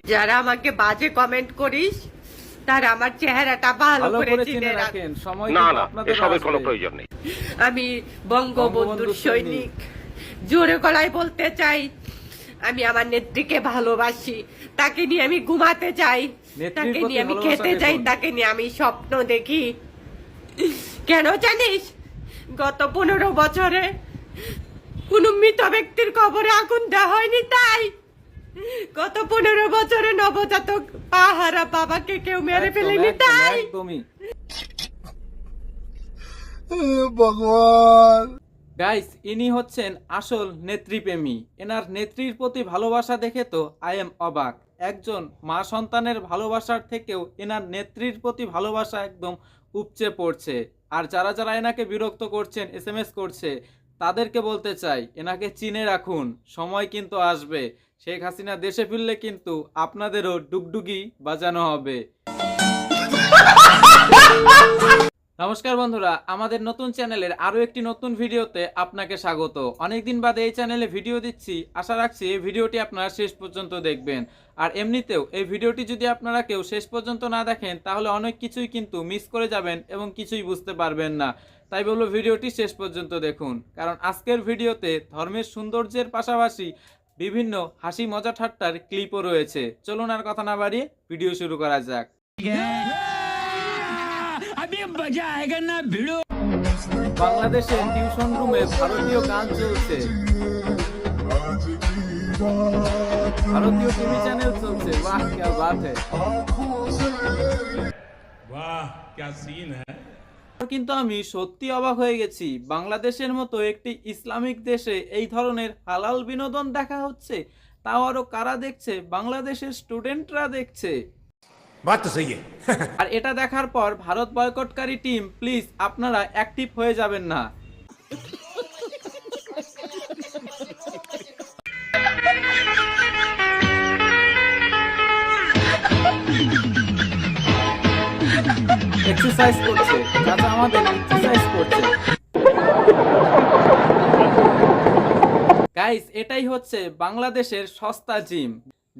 যারা আমাকে বাজে কমেন্ট করিস তারা আমার চেহারাটা ভালো করে চিনে রাখেন। না না, এসবের কোনো প্রয়োজন নেই। আমি বঙ্গবন্ধুর সৈনিক। জোরে গলায় বলতে চাই, আমি আমার নেত্রীকে ভালোবাসি, তাকে নিয়ে আমি ঘুমাতে চাই, তাকে নিয়ে আমি খেতে চাই, তাকে নিয়ে আমি স্বপ্ন দেখি। কেন জানিস? গত 15 বছরে কোন মৃত ব্যক্তির কবরে আগুন দেওয়া হয়নি, তাই গত 15 বছরে নবজাতক পাহারা বাবাকে কেউ মেরে ফেলেনি, তাই ভগবান। গাইস, ইনি হচ্ছেন আসল নেত্রীপ্রেমী। এনার নেত্রীর প্রতি ভালোবাসা দেখে তো আই এম অবাক। একজন মা সন্তানের ভালোবাসার থেকেও এনার নেত্রীর প্রতি ভালোবাসা একদম উপচে পড়ছে। আর যারা যারা এনাকে বিরক্ত করছেন, SMS করছে, তাদেরকে বলতে চাই, এনাকে চিনে রাখুন, সময় কিন্তু আসবে। শেখ হাসিনা দেশে ফিরলে কিন্তু আপনাদেরও ডুগডুগি বাজানো হবে। নমস্কার বন্ধুরা, আমাদের নতুন চ্যানেলের আরও একটি নতুন ভিডিওতে আপনাকে স্বাগত। অনেকদিন বাদে এই চ্যানেলে ভিডিও দিচ্ছি, আশা রাখছি এই ভিডিওটি আপনারা শেষ পর্যন্ত দেখবেন। আর এমনিতেও এই ভিডিওটি যদি আপনারা কেউ শেষ পর্যন্ত না দেখেন তাহলে অনেক কিছুই কিন্তু মিস করে যাবেন এবং কিছুই বুঝতে পারবেন না। তাই বলবো ভিডিওটি শেষ পর্যন্ত দেখুন, কারণ আজকের ভিডিওতে ধর্মের সৌন্দর্যের পাশাপাশি বিভিন্ন হাসি মজা ঠাট্টার ক্লিপও রয়েছে। চলুন আর কথা না বাড়িয়ে ভিডিও শুরু করা যাক। বাংলাদেশের টিউশন রুমে ভারতীয় গান চলছে, ভারতীয় টিভি চ্যানেল চলছে। বাহ क्या बात है, वाह क्या सीन है। কিন্তু আমি সত্যি অবাক হয়ে গেছি, বাংলাদেশের মতো একটি ইসলামিক দেশে এই ধরনের হালাল বিনোদন দেখা হচ্ছে, তাও আরো কারা দেখছে? বাংলাদেশের স্টুডেন্টরা দেখছে। बात तो सही है। আর এটা দেখার পর ভারত বয়কটকারী টিম, প্লিজ আপনারা অ্যাক্টিভ হয়ে যাবেন না। এক্সারসাইজ করছে, চাচা আমাদের এক্সারসাইজ করছে। গাইস, এটাই হচ্ছে বাংলাদেশের সস্তা জিম,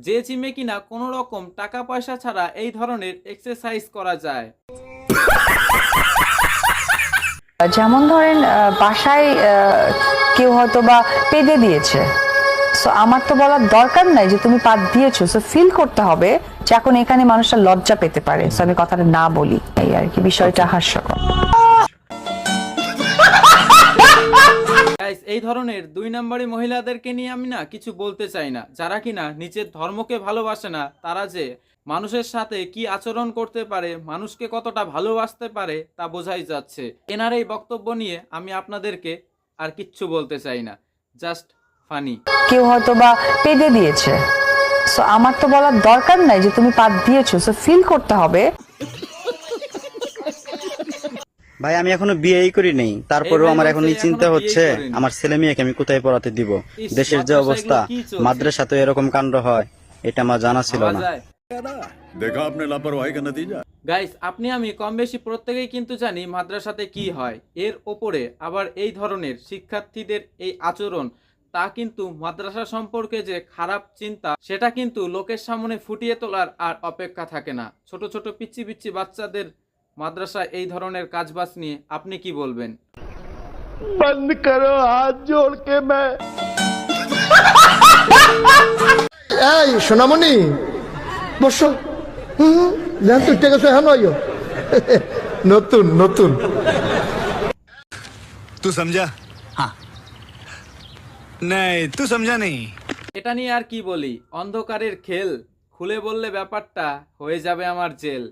যে জিমে কিনা কোনো রকম টাকা পয়সা ছাড়া এই ধরনের এক্সারসাইজ করা যায়। যেমন ধরেন বাসায় কেউ হয়তো বা পেদে দিয়েছে, সো আমার তো বলার দরকার নাই যে তুমি পাত দিয়েছো, সো ফিল করতে হবে যে এখন এখানে মানুষটা লজ্জা পেতে পারে, সো আমি কথাটা না বলি, এই আর কি। বিষয়টা হাস্যকর। এই ধরনের 2 নম্বরী মহিলাদেরকে নিয়ে আমি না কিছু বলতে চাই না, যারা কিনা নিজের ধর্মকে ভালোবাসে না। তারা যে মানুষের সাথে কি আচরণ করতে পারে, মানুষকে কতটা ভালোবাসতে পারে তা বোঝাই যাচ্ছে। এনার এই বক্তব্য নিয়ে আমি আপনাদেরকে আর কিচ্ছু বলতে চাই না, জাস্ট ফানি। কেউ হয়তো বা পেদে দিয়েছে, সো আমার তো বলার দরকার নাই যে তুমি পাত দিয়েছো, সো ফিল করতে হবে। ভাই আমি এখনো বিয়েই করি নাই, তারপরেও আমার এখন এই চিন্তা হচ্ছে আমার ছেলে মেয়েকে আমি কোথায় পড়াতে দিব। দেশের যে অবস্থা, মাদ্রাসাতে এরকম কাণ্ড হয়, এটা আমার জানা ছিল না। देखा आपने लापरवाही का नतीजा। গাইস, আপনি আমি কম বেশি প্রত্যেকেই কিন্তু জানি মাদ্রাসাতে কি হয়। এর ওপরে আবার এই ধরনের শিক্ষার্থীদের এই আচরণ, তা কিন্তু মাদ্রাসা সম্পর্কে যে খারাপ চিন্তা, সেটা কিন্তু লোকের সামনে ফুটিয়ে তোলার আর অপেক্ষা থাকে না। ছোট ছোট পিচ্চি পিচ্চি বাচ্চাদের মাদ্রাসা এই ধরনের কাজবাজ নিয়ে আপনি কি বলবেন? বন্ধ করো হাত জোড় কে मैं। এই সোনামণি বসো, জান তুই টেকে এখন আইও। নতুন নতুন तू समझा? हाँ नहीं तू समझा नहीं। এটা নিয়ে আর কি বলি, অন্ধকারের খেল, খুলে বললে ব্যাপারটা হয়ে যাবে আমার জেল।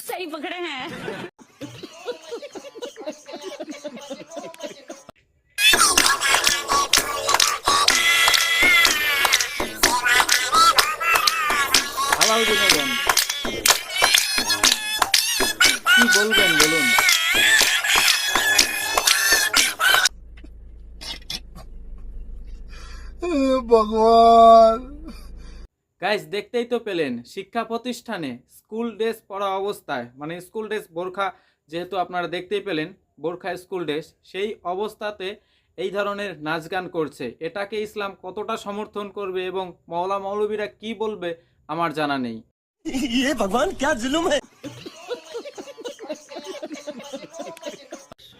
सही पकड़े हैं। হালাল বিনোদন কি বলবেন বলুন? ভগবান। গাইস, দেখতেই তো পেলেন, শিক্ষা প্রতিষ্ঠানে স্কুল ড্রেস পরা অবস্থায়, মানে স্কুল ড্রেস বোরখা, যেহেতু আপনারা দেখতেই পেলেন বোরখা স্কুল ড্রেস, সেই অবস্থাতে এই ধরনের নাচ গান করছে। এটাকে ইসলাম কতটা সমর্থন করবে এবং মওলা মৌলবীরা কি বলবে আমার জানা নেই।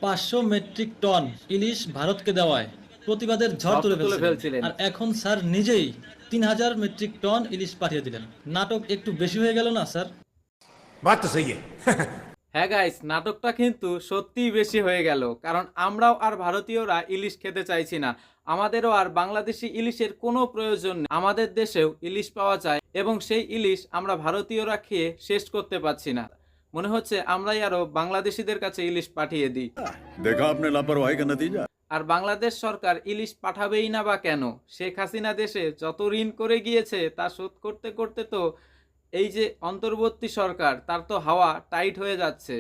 500 মেট্রিক টন ইলিশ ভারতকে দেওয়ায় প্রতিবাদের ঝড় তুলে ফেলছিলেন ফেলছিলেন। আর এখন স্যার নিজেই 3000 মেট্রিক টন ইলিশ পাঠিয়ে দিলেন। নাটক একটু বেশি হয়ে গেল না স্যার? बात तो सही है। হ্যাঁ গাইস, নাটকটা কিন্তু সত্যিই বেশি হয়ে গেল, কারণ আমরাও আর ভারতীয়রা ইলিশ খেতে চাইছি না। আমাদেরও আর বাংলাদেশি ইলিশের কোনো প্রয়োজন নেই। আমাদের দেশেও ইলিশ পাওয়া যায় এবং সেই ইলিশ আমরা ভারতীয়রা খেয়ে শেষ করতে পারছি না। মনে হচ্ছে আমরাই আরো বাংলাদেশিদের কাছে ইলিশ পাঠিয়ে দিই। देखा आपने लापरवाही का नतीजा। আর বাংলাদেশ সরকার ইলিশ পাঠাবেই না বা কেন? শেখ হাসিনা দেশে যত ঋণ করে গিয়েছে তা শোধ করতে করতে তো এই যে অন্তর্বর্তী সরকার, তার তো হাওয়া টাইট হয়ে যাচ্ছে।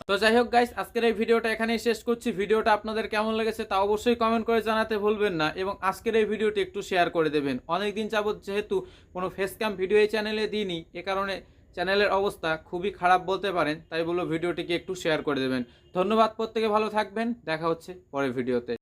তো যাই হোক গাইস, আজকের এই ভিডিওটা এখানেই শেষ করছি। ভিডিওটা আপনাদের কেমন লেগেছে তা অবশ্যই কমেন্ট করে জানাতে ভুলবেন না এবং আজকের এই ভিডিওটি একটু শেয়ার করে দেবেন। অনেকদিন যাবত যেহেতু কোনো ফেস ক্যাম ভিডিও এই চ্যানেলে দিইনি, এ কারণে চ্যানেলের অবস্থা খুবই খারাপ বলতে পারেন, তাই বলবো ভিডিওটিকে একটু শেয়ার করে দেবেন। ধন্যবাদ, প্রত্যেকে ভালো থাকবেন, দেখা হচ্ছে পরের ভিডিওতে।